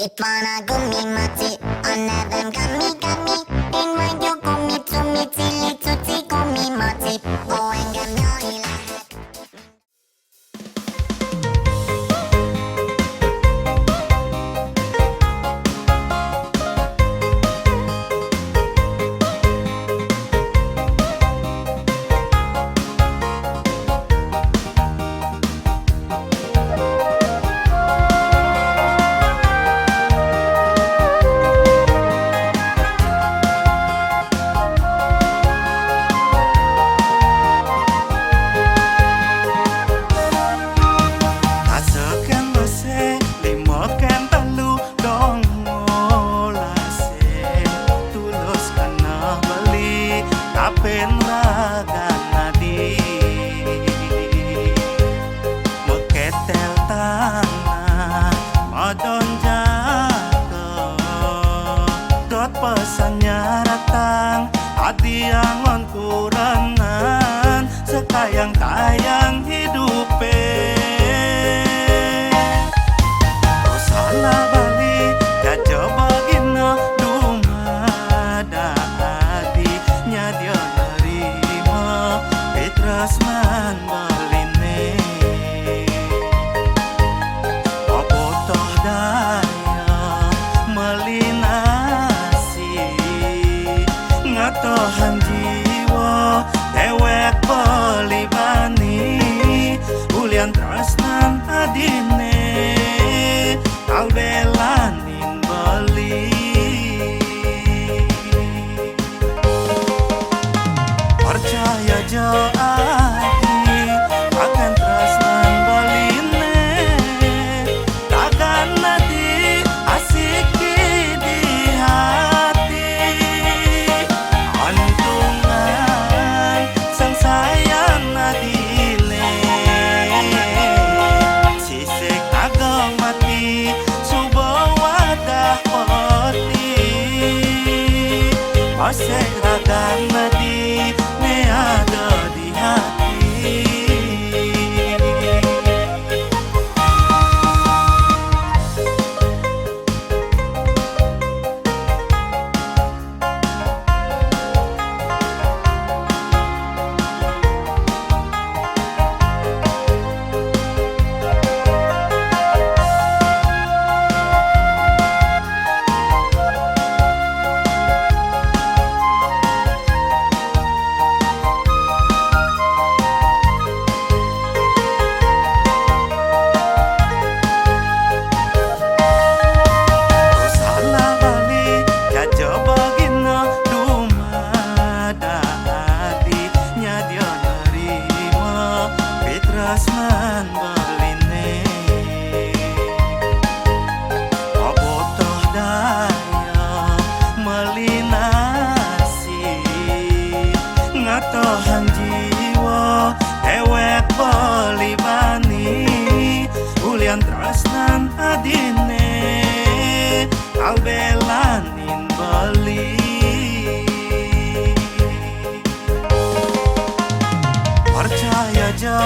Itwana gumi machi, another gummy gummy. In when you gumi to me, tilly to tea gumi machi. Oh, and gummy pesannya datang, hati yang kurangan, sekayang-kayang hidupe. Salah balik, ya coba gina dumada hatinya dia nerima, Petrasman beline. Apa toh daya melina tohan jiwa dewek pelibani ulian tresnan adine albelanin beli percaya jo adi akan tresnan beline takkan nanti asik di hati. Masih ragang nadi ne ada di hati. Petrasman beline, apa toh daya melinasi ngatohan jiwa dewek pelibani ulian tresnan adine albelanin beli. Percaya jo